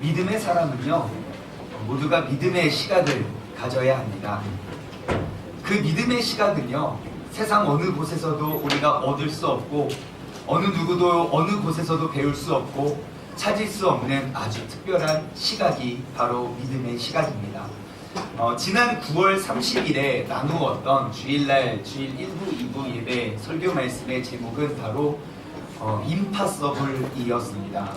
믿음의 사람은요, 모두가 믿음의 시각을 가져야 합니다. 그 믿음의 시각은요, 세상 어느 곳에서도 우리가 얻을 수 없고 어느 누구도 어느 곳에서도 배울 수 없고 찾을 수 없는 아주 특별한 시각이 바로 믿음의 시각입니다. 지난 9월 30일에 나누었던 주일 1부, 2부 예배 설교 말씀의 제목은 바로 임파서블이었습니다.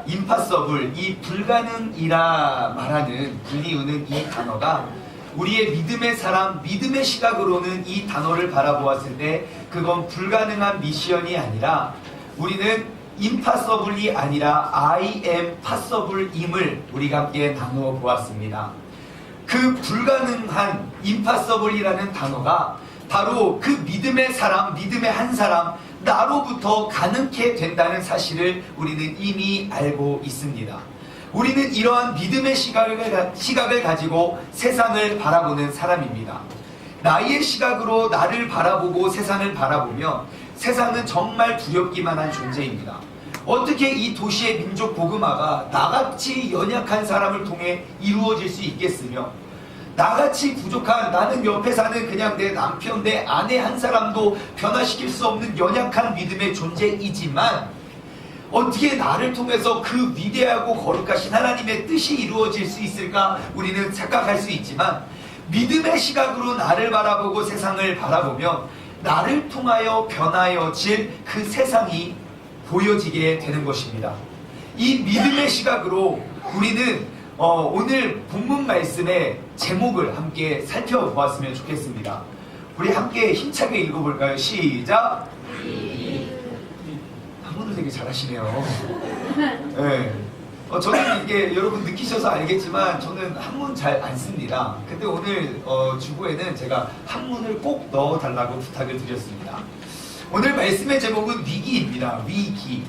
임파서블, 이 불가능이라 말하는 불리우는 이 단어가 우리의 믿음의 사람, 믿음의 시각으로는 이 단어를 바라보았을 때 그건 불가능한 미션이 아니라 우리는 임파서블이 아니라 I am possible임을 우리가 함께 나누어 보았습니다. 그 불가능한 임파서블이라는 단어가 바로 그 믿음의 사람, 믿음의 한 사람, 나로부터 가능케 된다는 사실을 우리는 이미 알고 있습니다. 우리는 이러한 믿음의 시각을 가지고 세상을 바라보는 사람입니다. 나의 시각으로 나를 바라보고 세상을 바라보면 세상은 정말 두렵기만 한 존재입니다. 어떻게 이 도시의 민족 복음화가 나같이 연약한 사람을 통해 이루어질 수 있겠으며 나같이 부족한, 나는 옆에 사는 그냥 내 남편, 내 아내 한 사람도 변화시킬 수 없는 연약한 믿음의 존재이지만 어떻게 나를 통해서 그 위대하고 거룩하신 하나님의 뜻이 이루어질 수 있을까 우리는 착각할 수 있지만 믿음의 시각으로 나를 바라보고 세상을 바라보면 나를 통하여 변하여질 그 세상이 보여지게 되는 것입니다. 이 믿음의 시각으로 우리는 오늘 본문 말씀의 제목을 함께 살펴보았으면 좋겠습니다. 우리 함께 힘차게 읽어볼까요? 시작! 한문을 되게 잘하시네요. 네. 저는 이게 여러분 느끼셔서 알겠지만 저는 한문 잘 안 씁니다. 근데 오늘 주보에는 제가 한문을 꼭 넣어달라고 부탁을 드렸습니다. 오늘 말씀의 제목은 위기입니다. 위기.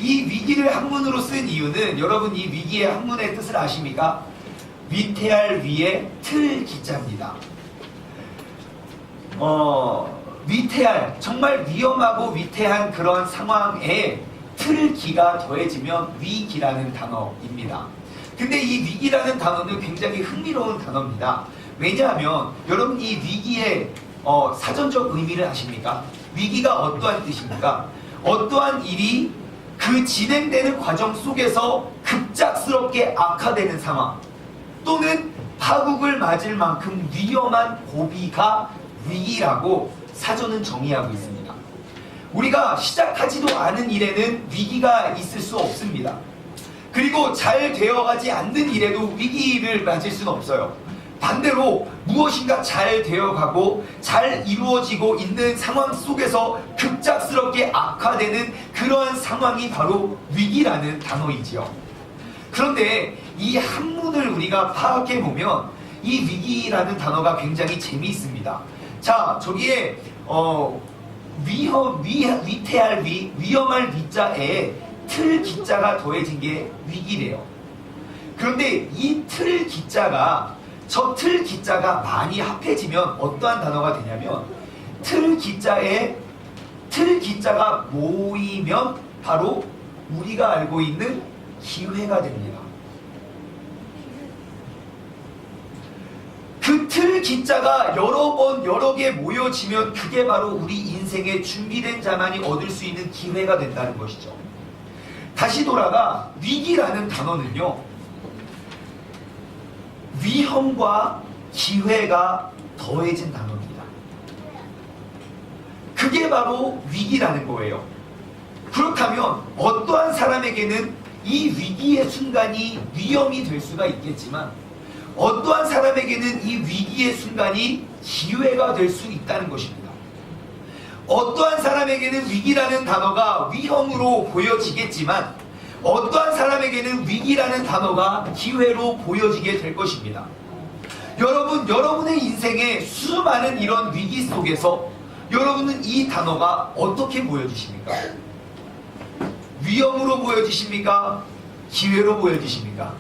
이 위기를 한문으로 쓴 이유는 여러분 이 위기의 한문의 뜻을 아십니까? 위태할 위에 틀 기자입니다. 위태할, 정말 위험하고 위태한 그런 상황에 틀기가 더해지면 위기라는 단어입니다. 근데 이 위기라는 단어는 굉장히 흥미로운 단어입니다. 왜냐하면 여러분 이 위기의 사전적 의미를 아십니까? 위기가 어떠한 뜻입니까? 어떠한 일이 그 진행되는 과정 속에서 급작스럽게 악화되는 상황 또는 파국을 맞을 만큼 위험한 고비가 위기라고 사전은 정의하고 있습니다. 우리가 시작하지도 않은 일에는 위기가 있을 수 없습니다. 그리고 잘 되어가지 않는 일에도 위기를 맞을 수는 없어요. 반대로 무엇인가 잘 되어가고 잘 이루어지고 있는 상황 속에서 급작스럽게 악화되는 그러한 상황이 바로 위기라는 단어이지요. 그런데 이 한문을 우리가 파악해보면 이 위기라는 단어가 굉장히 재미있습니다. 자, 저기에 위태할 위험할 위자에 틀 기자가 더해진 게 위기래요. 그런데 이 틀 기자가 저 틀 기자가 많이 합해지면 어떠한 단어가 되냐면 틀 기자가 모이면 바로 우리가 알고 있는 기회가 됩니다. 그 틀 기자가 여러 개 모여지면 그게 바로 우리 인생에 준비된 자만이 얻을 수 있는 기회가 된다는 것이죠. 다시 돌아가 위기라는 단어는요, 위험과 기회가 더해진 단어입니다. 그게 바로 위기라는 거예요. 그렇다면 어떠한 사람에게는 이 위기의 순간이 위험이 될 수가 있겠지만 어떠한 사람에게는 이 위기의 순간이 기회가 될 수 있다는 것입니다. 어떠한 사람에게는 위기라는 단어가 위험으로 보여지겠지만 어떠한 사람에게는 위기라는 단어가 기회로 보여지게 될 것입니다. 여러분의 인생에 수많은 이런 위기 속에서 여러분은 이 단어가 어떻게 보여지십니까? 위험으로 보여지십니까? 기회로 보여지십니까?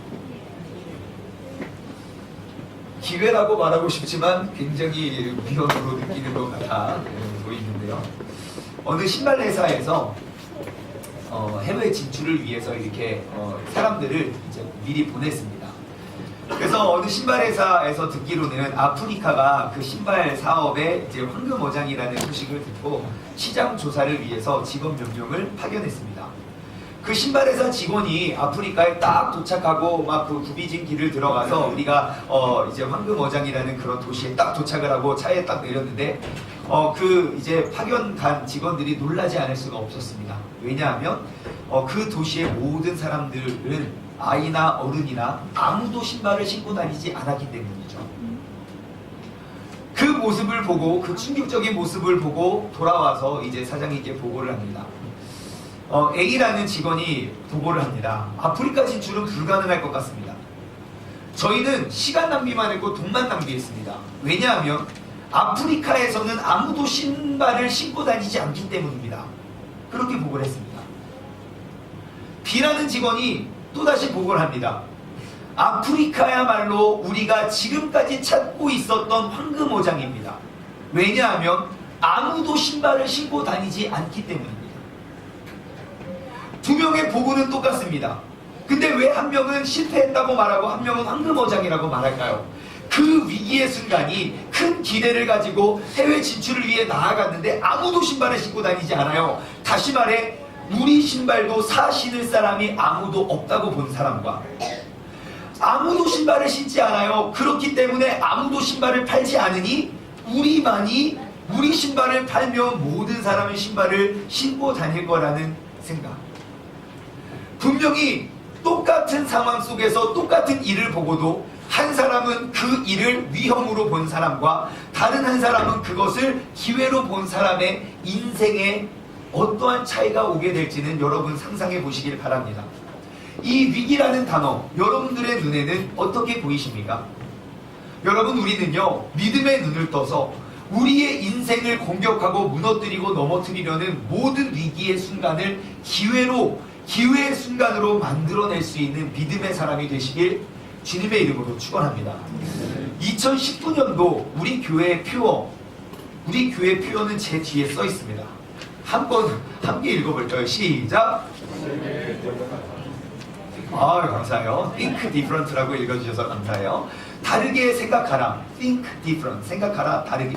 기회라고 말하고 싶지만 굉장히 위험으로 느끼는 것 같아 보이는데요. 어느 신발 회사에서 해외 진출을 위해서 이렇게 사람들을 이제 미리 보냈습니다. 그래서 어느 신발 회사에서 듣기로는 아프리카가 그 신발 사업에 이제 황금어장이라는 소식을 듣고 시장 조사를 위해서 직원 몇 명을 파견했습니다. 그 신발 회사 직원이 아프리카에 딱 도착하고 막 그 구비진 길을 들어가서 우리가 이제 황금어장이라는 그런 도시에 딱 도착을 하고 차에 딱 내렸는데 그 이제 파견 간 직원들이 놀라지 않을 수가 없었습니다. 왜냐하면 그 도시의 모든 사람들은 아이나 어른이나 아무도 신발을 신고 다니지 않았기 때문이죠. 그 모습을 보고, 그 충격적인 모습을 보고 돌아와서 이제 사장님께 보고를 합니다. A라는 직원이 보고를 합니다. 아프리카 진출은 불가능할 것 같습니다. 저희는 시간 낭비만 했고 돈만 낭비했습니다. 왜냐하면 아프리카에서는 아무도 신발을 신고 다니지 않기 때문입니다. 그렇게 보고를 했습니다. B라는 직원이 또다시 보고를 합니다. 아프리카야말로 우리가 지금까지 찾고 있었던 황금어장입니다. 왜냐하면 아무도 신발을 신고 다니지 않기 때문입니다. 두 명의 보고는 똑같습니다. 근데 왜 한 명은 실패했다고 말하고 한 명은 황금어장이라고 말할까요? 그 위기의 순간이 큰 기대를 가지고 해외 진출을 위해 나아갔는데 아무도 신발을 신고 다니지 않아요. 다시 말해 우리 신발도 사 신을 사람이 아무도 없다고 본 사람과 아무도 신발을 신지 않아요. 그렇기 때문에 아무도 신발을 팔지 않으니 우리만이 우리 신발을 팔면 모든 사람의 신발을 신고 다닐 거라는 생각. 분명히 똑같은 상황 속에서 똑같은 일을 보고도 한 사람은 그 일을 위험으로 본 사람과 다른 한 사람은 그것을 기회로 본 사람의 인생에 어떠한 차이가 오게 될지는 여러분 상상해 보시길 바랍니다. 이 위기라는 단어, 여러분들의 눈에는 어떻게 보이십니까? 여러분, 우리는요, 믿음의 눈을 떠서 우리의 인생을 공격하고 무너뜨리고 넘어뜨리려는 모든 위기의 순간을 기회의 순간으로 만들어낼 수 있는 믿음의 사람이 되시길 주님의 이름으로 축원합니다. 2019년도 우리 교회의 표어는 제 뒤에 써 있습니다. 함께 읽어볼까요? 시작! 감사해요. Think different라고 읽어주셔서 감사해요. 다르게 생각하라. Think different. 생각하라. 다르게.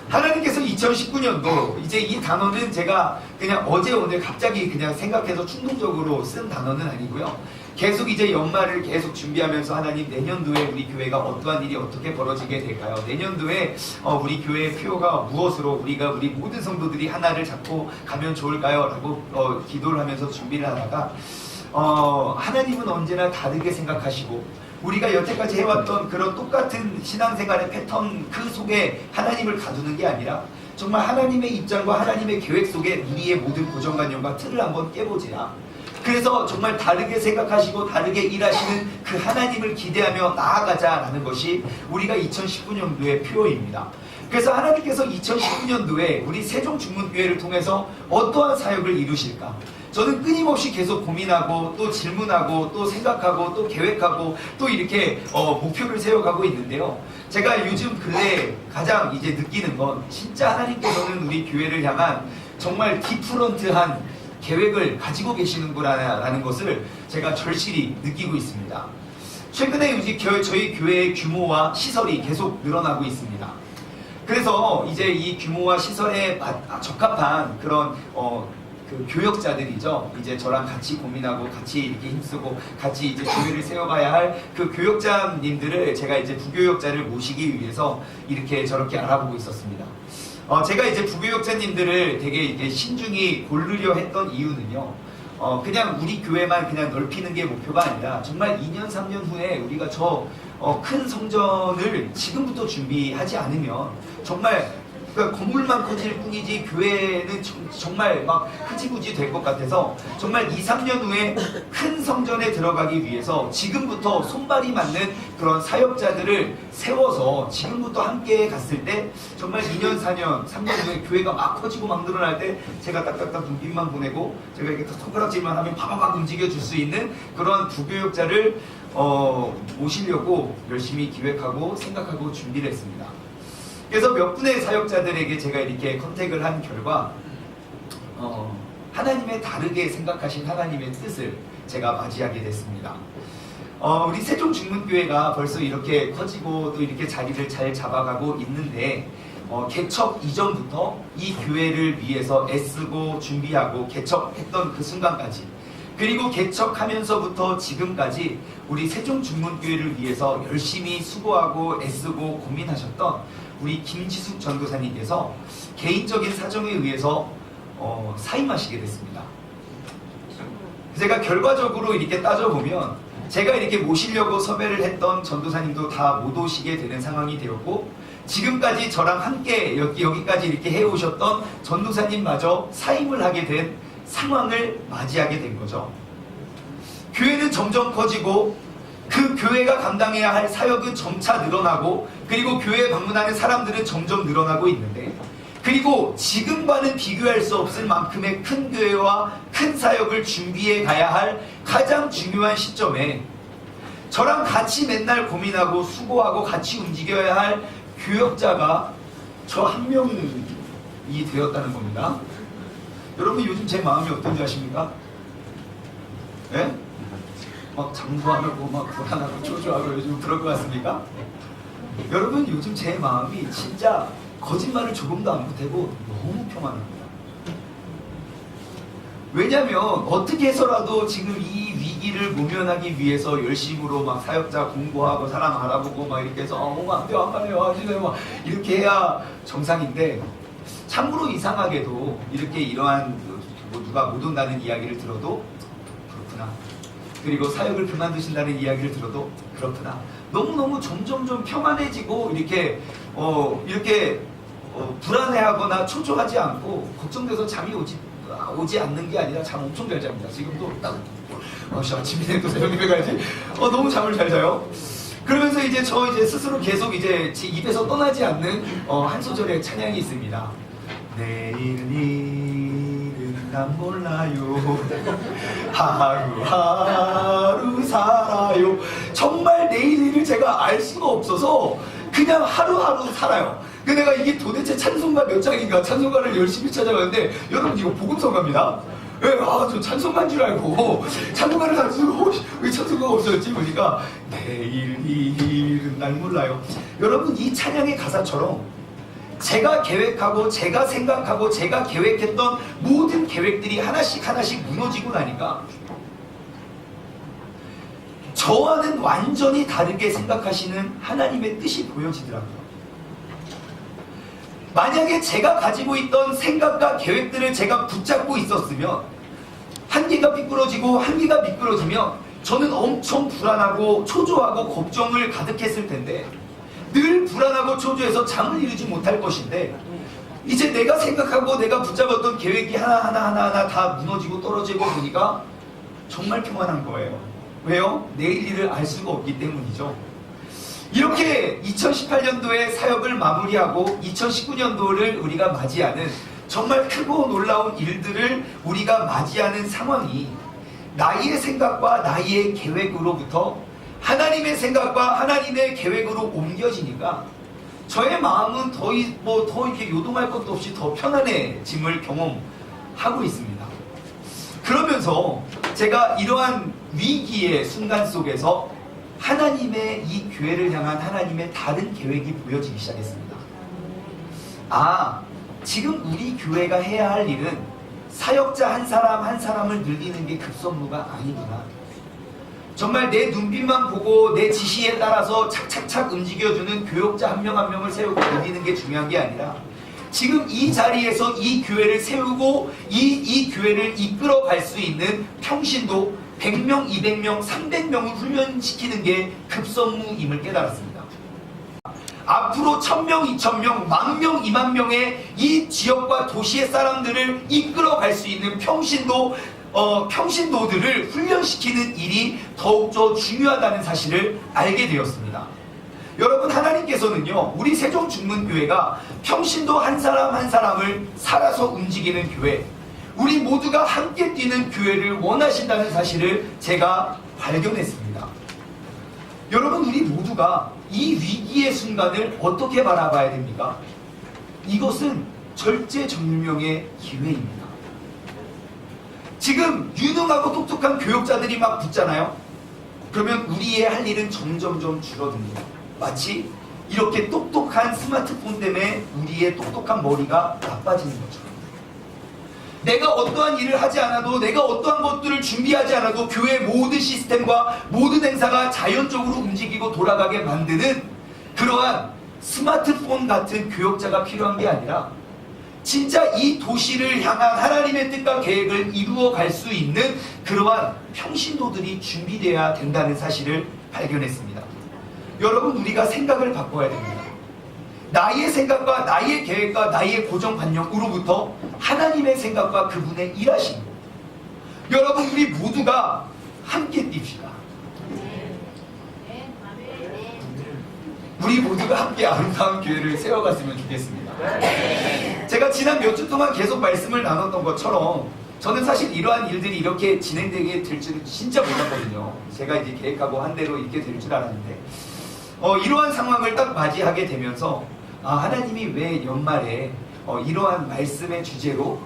하나님께서 2019년도 이제 이 단어는 제가 그냥 어제 오늘 갑자기 그냥 생각해서 충동적으로 쓴 단어는 아니고요. 계속 이제 연말을 계속 준비하면서 하나님 내년도에 우리 교회가 어떠한 일이 어떻게 벌어지게 될까요? 내년도에 우리 교회의 표가 무엇으로 우리 모든 성도들이 하나를 잡고 가면 좋을까요? 라고 기도를 하면서 준비를 하다가 하나님은 언제나 다르게 생각하시고 우리가 여태까지 해왔던 그런 똑같은 신앙생활의 패턴 그 속에 하나님을 가두는 게 아니라 정말 하나님의 입장과 하나님의 계획 속에 우리의 모든 고정관념과 틀을 한번 깨보자. 그래서 정말 다르게 생각하시고 다르게 일하시는 그 하나님을 기대하며 나아가자라는 것이 우리가 2019년도의 표어입니다. 그래서 하나님께서 2019년도에 우리 세종중문교회를 통해서 어떠한 사역을 이루실까? 저는 끊임없이 계속 고민하고 또 질문하고 또 생각하고 또 계획하고 또 이렇게 목표를 세워가고 있는데요. 제가 요즘 근래 가장 이제 느끼는 건 진짜 하나님께서는 우리 교회를 향한 정말 디프런트한 계획을 가지고 계시는구나라는 것을 제가 절실히 느끼고 있습니다. 최근에 이제 저희 교회의 규모와 시설이 계속 늘어나고 있습니다. 그래서 이제 이 규모와 시설에 적합한 그런 그 교역자들이죠. 이제 저랑 같이 고민하고 같이 이렇게 힘쓰고 같이 이제 교회를 세워가야 할 그 교역자님들을 제가 이제 부교역자를 모시기 위해서 이렇게 저렇게 알아보고 있었습니다. 제가 이제 부교역자님들을 되게 이제 신중히 고르려 했던 이유는요. 그냥 우리 교회만 그냥 넓히는 게 목표가 아니라 정말 2년, 3년 후에 우리가 큰 성전을 지금부터 준비하지 않으면 정말 그러니까 건물만 커질 뿐이지 교회는 정말 막 흐지부지 될 것 같아서 정말 2, 3년 후에 큰 성전에 들어가기 위해서 지금부터 손발이 맞는 그런 사역자들을 세워서 지금부터 함께 갔을 때 정말 2년, 4년, 3년 후에 교회가 막 커지고 막 늘어날 때 제가 딱딱딱 눈빛만 보내고 제가 이렇게 손가락질만 하면 파바박 움직여줄 수 있는 그런 부교역자를 모시려고 열심히 기획하고 생각하고 준비를 했습니다. 그래서 몇 분의 사역자들에게 제가 이렇게 컨택을 한 결과 하나님의 다르게 생각하신 하나님의 뜻을 제가 맞이하게 됐습니다. 우리 세종중문교회가 벌써 이렇게 커지고 또 이렇게 자리를 잘 잡아가고 있는데 개척 이전부터 이 교회를 위해서 애쓰고 준비하고 개척했던 그 순간까지, 그리고 개척하면서부터 지금까지 우리 세종중문교회를 위해서 열심히 수고하고 애쓰고 고민하셨던 우리 김지숙 전도사님께서 개인적인 사정에 의해서 사임하시게 됐습니다. 제가 결과적으로 이렇게 따져보면 제가 이렇게 모시려고 섭외를 했던 전도사님도 다 못 오시게 되는 상황이 되었고, 지금까지 저랑 함께 여기까지 이렇게 해오셨던 전도사님마저 사임을 하게 된 상황을 맞이하게 된 거죠. 교회는 점점 커지고 그 교회가 감당해야 할 사역은 점차 늘어나고, 그리고 교회에 방문하는 사람들은 점점 늘어나고 있는데, 그리고 지금과는 비교할 수 없을 만큼의 큰 교회와 큰 사역을 준비해 가야 할 가장 중요한 시점에 저랑 같이 맨날 고민하고 수고하고 같이 움직여야 할 교역자가 저 한 명이 되었다는 겁니다. 여러분 요즘 제 마음이 어떤지 아십니까? 예? 막 장구하고 막 불안하고 초조하고 요즘 그럴 것 같습니까? 여러분 요즘 제 마음이 진짜 거짓말을 조금도 안 보태고 너무 평안합니다. 왜냐면 어떻게 해서라도 지금 이 위기를 모면하기 위해서 열심으로 막 사역자 공부하고 사람 알아보고 막 이렇게 해서 안 돼요 안 가네요 하시네요 막 이렇게 해야 정상인데, 참으로 이상하게도 이렇게 이러한 누가 못 온다는 이야기를 들어도 그렇구나, 그리고 사역을 그만두신다는 이야기를 들어도 그렇구나, 너무너무 점점점 평안해지고 이렇게 불안해하거나 초조하지 않고 걱정돼서 잠이 오지 않는 게 아니라 잠 엄청 잘 잡니다. 지금도 딱 아침에 또 새벽에 가야지. 너무 잠을 잘 자요. 그러면서 이제 스스로 계속 이제 제 입에서 떠나지 않는 한 소절의 찬양이 있습니다. 내일은 난 몰라요. 하루하루 살아요. 정말 내일 일을 제가 알 수가 없어서 그냥 하루하루 살아요. 근데 내가 이게 도대체 찬송가 몇 장인가 찬송가를 열심히 찾아봤는데, 여러분 이거 복음성가입니다. 예, 저 찬송가인 줄 알고 찬송가를 다 쓰고 왜 찬송가가 없어졌지 보니까 내일은 날 몰라요. 여러분 이 찬양의 가사처럼 제가 계획하고 제가 생각하고 제가 계획했던 모든 계획들이 하나씩 무너지고 나니까 저와는 완전히 다르게 생각하시는 하나님의 뜻이 보여지더라고요. 만약에 제가 가지고 있던 생각과 계획들을 제가 붙잡고 있었으면, 한 개가 삐뚤어지고 한 개가 미끄러지면 저는 엄청 불안하고 초조하고 걱정을 가득했을 텐데, 늘 불안하고 초조해서 잠을 이루지 못할 것인데, 이제 내가 생각하고 내가 붙잡았던 계획이 하나하나 다 무너지고 떨어지고 보니까 정말 평안한 거예요. 왜요? 내일 일을 알 수가 없기 때문이죠. 이렇게 2018년도에 사역을 마무리하고 2019년도를 우리가 맞이하는 정말 크고 놀라운 일들을 우리가 맞이하는 상황이 나의 생각과 나의 계획으로부터 하나님의 생각과 하나님의 계획으로 옮겨지니까 저의 마음은 더 이렇게 요동할 것도 없이 더 편안해짐을 경험하고 있습니다. 그러면서 제가 이러한 위기의 순간 속에서 하나님의 이 교회를 향한 하나님의 다른 계획이 보여지기 시작했습니다. 지금 우리 교회가 해야 할 일은 사역자 한 사람 한 사람을 늘리는 게 급선무가 아니구나. 정말 내 눈빛만 보고 내 지시에 따라서 착착착 움직여주는 교역자 한 명 한 명을 세우고 늘리는 게 중요한 게 아니라, 지금 이 자리에서 이 교회를 세우고 이 교회를 이끌어 갈 수 있는 평신도 100명, 200명, 300명을 훈련시키는 게 급선무임을 깨달았습니다. 앞으로 1000명, 2000명, 10,000명, 20,000명의 이 지역과 도시의 사람들을 이끌어 갈 수 있는 평신도들을 훈련시키는 일이 더욱더 중요하다는 사실을 알게 되었습니다. 여러분, 하나님께서는요, 우리 세종중문교회가 평신도 한 사람 한 사람을 살아서 움직이는 교회, 우리 모두가 함께 뛰는 교회를 원하신다는 사실을 제가 발견했습니다. 여러분, 우리 모두가 이 위기의 순간을 어떻게 바라봐야 됩니까? 이것은 절제절명의 기회입니다. 지금 유능하고 똑똑한 교역자들이 막 붙잖아요. 그러면 우리의 할 일은 점점점 줄어듭니다. 마치 이렇게 똑똑한 스마트폰 때문에 우리의 똑똑한 머리가 나빠지는 것처럼. 내가 어떠한 일을 하지 않아도, 내가 어떠한 것들을 준비하지 않아도 교회 모든 시스템과 모든 행사가 자연적으로 움직이고 돌아가게 만드는 그러한 스마트폰 같은 교역자가 필요한 게 아니라 진짜 이 도시를 향한 하나님의 뜻과 계획을 이루어갈 수 있는 그러한 평신도들이 준비되어야 된다는 사실을 발견했습니다. 여러분, 우리가 생각을 바꿔야 됩니다. 나의 생각과 나의 계획과 나의 고정관념으로부터 하나님의 생각과 그분의 일하심. 여러분, 우리 모두가 함께 뜁시다. 우리 모두가 함께 아름다운 교회를 세워갔으면 좋겠습니다. 제가 지난 몇 주 동안 계속 말씀을 나눴던 것처럼 저는 사실 이러한 일들이 이렇게 진행되게 될 줄은 진짜 몰랐거든요. 제가 이제 계획하고 한 대로 있게 될 줄 알았는데 이러한 상황을 딱 맞이하게 되면서 하나님이 왜 연말에 이러한 말씀의 주제로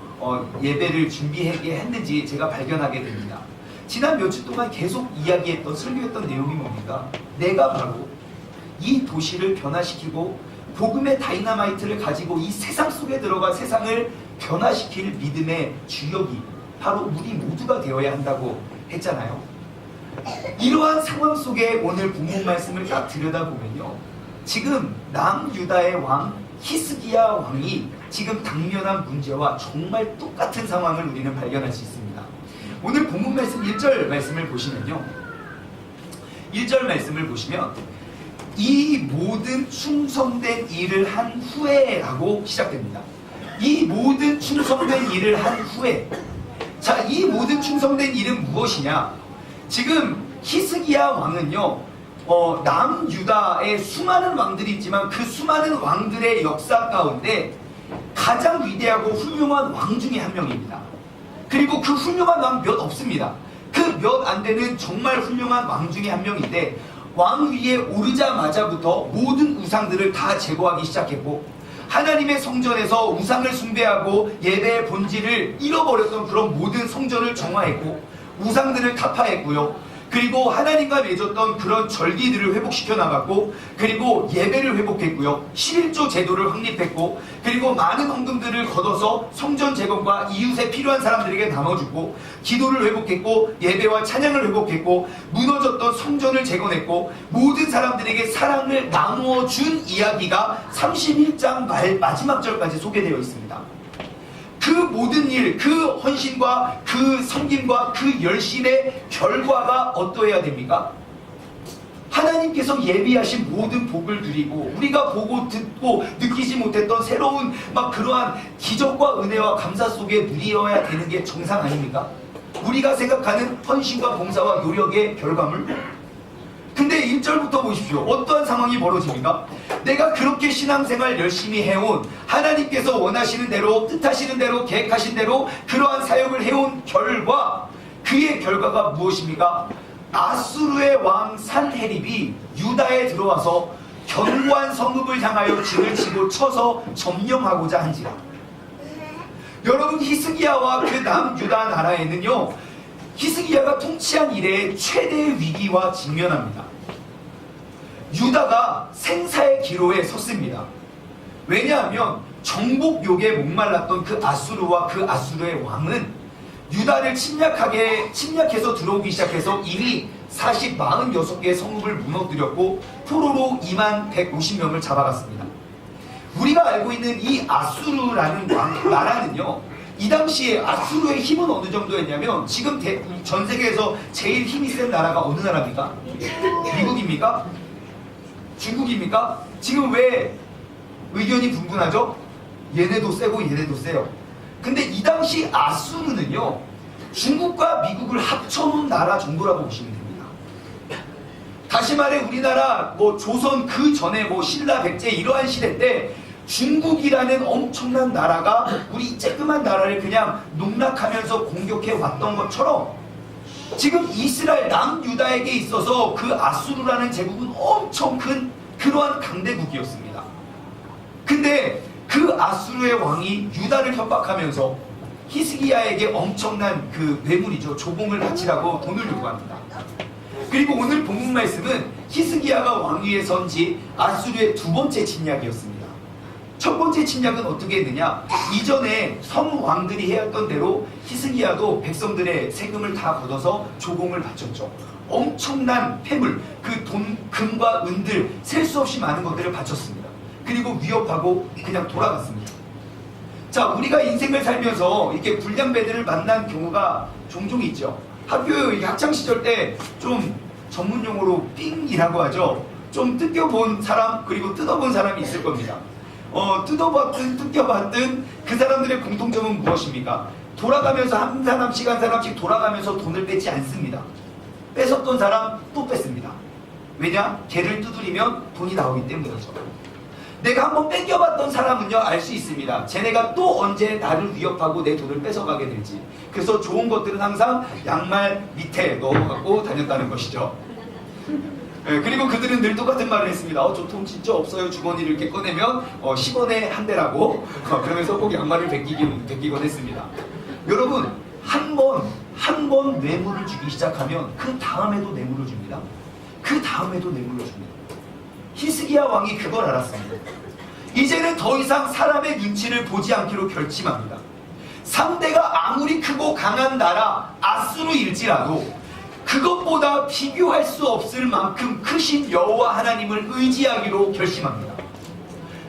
예배를 준비하게 했는지 제가 발견하게 됩니다. 지난 몇 주 동안 계속 이야기했던, 설교했던 내용이 뭡니까? 내가 바로 이 도시를 변화시키고 복음의 다이너마이트를 가지고 이 세상 속에 들어가 세상을 변화시킬 믿음의 주역이 바로 우리 모두가 되어야 한다고 했잖아요. 이러한 상황 속에 오늘 본문 말씀을 딱 들여다보면요, 지금 남유다의 왕 히스기야 왕이 지금 당면한 문제와 정말 똑같은 상황을 우리는 발견할 수 있습니다. 오늘 본문 말씀 1절 말씀을 보시면요, 1절 말씀을 보시면 이 모든 충성된 일을 한 후에 라고 시작됩니다. 이 모든 충성된 일을 한 후에. 자, 이 모든 충성된 일은 무엇이냐? 지금 히스기야 왕은요, 남유다의 수많은 왕들이 있지만 그 수많은 왕들의 역사 가운데 가장 위대하고 훌륭한 왕 중에 한 명입니다. 그리고 그 훌륭한 왕 몇 없습니다. 그 몇 안 되는 정말 훌륭한 왕 중에 한 명인데, 왕 위에 오르자마자부터 모든 우상들을 다 제거하기 시작했고, 하나님의 성전에서 우상을 숭배하고 예배의 본질을 잃어버렸던 그런 모든 성전을 정화했고, 우상들을 타파했고요. 그리고 하나님과 맺었던 그런 절기들을 회복시켜 나갔고, 그리고 예배를 회복했고요. 11조 제도를 확립했고, 그리고 많은 헌금들을 걷어서 성전 재건과 이웃에 필요한 사람들에게 나눠주고, 기도를 회복했고, 예배와 찬양을 회복했고, 무너졌던 성전을 재건했고, 모든 사람들에게 사랑을 나누어 준 이야기가 31장 마지막 절까지 소개되어 있습니다. 그 모든 일, 그 헌신과 그 섬김과 그 열심의 결과가 어떠해야 됩니까? 하나님께서 예비하신 모든 복을 누리고, 우리가 보고 듣고 느끼지 못했던 새로운 막 그러한 기적과 은혜와 감사 속에 누리어야 되는 게 정상 아닙니까? 우리가 생각하는 헌신과 봉사와 노력의 결과물? 근데 1절부터 보십시오. 어떠한 상황이 벌어집니까? 내가 그렇게 신앙생활 열심히 해온, 하나님께서 원하시는 대로, 뜻하시는 대로, 계획하신 대로 그러한 사역을 해온 결과, 그의 결과가 무엇입니까? 아수르의 왕 산헤립이 유다에 들어와서 견고한 성읍을 향하여 진을 치고 쳐서 점령하고자 한지라. 여러분, 히스기야와 그 남유다 나라에는요, 히스기야가 통치한 이래의 최대의 위기와 직면합니다. 유다가 생사의 기로에 섰습니다. 왜냐하면 정복욕에 목말랐던 그 아수르와 그 아수르의 왕은 유다를 침략해서 들어오기 시작해서 이미 46개의 성읍을 무너뜨렸고 포로로 2150명을 잡아갔습니다. 우리가 알고 있는 이 아수르라는 나라는요, 이 당시에 아수르의 힘은 어느 정도였냐면, 지금 전 세계에서 제일 힘이 센 나라가 어느 나라입니까? 미국입니까? 중국입니까? 지금 왜 의견이 분분하죠? 얘네도 세고 얘네도 세요. 근데 이 당시 아수르는요, 중국과 미국을 합쳐놓은 나라 정도라고 보시면 됩니다. 다시 말해 우리나라 조선 그 전에 신라 백제 이러한 시대 때 중국이라는 엄청난 나라가 우리 쬐끄만 나라를 그냥 농락하면서 공격해 왔던 것처럼, 지금 이스라엘 남유다에게 있어서 그 아수르라는 제국은 엄청 큰 그러한 강대국이었습니다. 근데 그 아수르의 왕이 유다를 협박하면서 히스기야에게 엄청난 그 뇌물이죠. 조공을 바치라고 돈을 요구합니다. 그리고 오늘 본문 말씀은 히스기야가 왕위에 선 지 아수르의 두 번째 침략이었습니다. 첫 번째 침략은 어떻게 했느냐? 이전에 성왕들이 해왔던 대로 히스기야도 백성들의 세금을 다 걷어서 조공을 바쳤죠. 엄청난 폐물, 그 돈, 금과 은들 셀 수 없이 많은 것들을 바쳤습니다. 그리고 위협하고 그냥 돌아갔습니다. 자, 우리가 인생을 살면서 이렇게 불량배들을 만난 경우가 종종 있죠. 학교 학창시절 때 좀 전문용어로 삥이라고 하죠. 좀 뜯겨본 사람, 그리고 뜯어본 사람이 있을 겁니다. 뜯어봤든 뜯겨봤든 그 사람들의 공통점은 무엇입니까? 돌아가면서 한 사람씩 돌아가면서 돈을 뺏지 않습니다. 뺏었던 사람 또 뺏습니다. 왜냐? 걔를 두드리면 돈이 나오기 때문이죠. 내가 한번 뺏겨봤던 사람은요, 알 수 있습니다. 쟤네가 또 언제 나를 위협하고 내 돈을 뺏어가게 될지. 그래서 좋은 것들은 항상 양말 밑에 넣어갖고 다녔다는 것이죠. 네, 그리고 그들은 늘 똑같은 말을 했습니다. 저 돈 진짜 없어요. 주머니를 이렇게 꺼내면 10원에 한 대라고. 그러면서 꼭 양말을 베끼곤 했습니다. 여러분, 한 번 뇌물을 주기 시작하면 그 다음에도 뇌물을 줍니다. 그 다음에도 뇌물을 줍니다. 히스기야 왕이 그걸 알았습니다. 이제는 더 이상 사람의 눈치를 보지 않기로 결심합니다. 상대가 아무리 크고 강한 나라 아수르일지라도 그것보다 비교할 수 없을 만큼 크신 여호와 하나님을 의지하기로 결심합니다.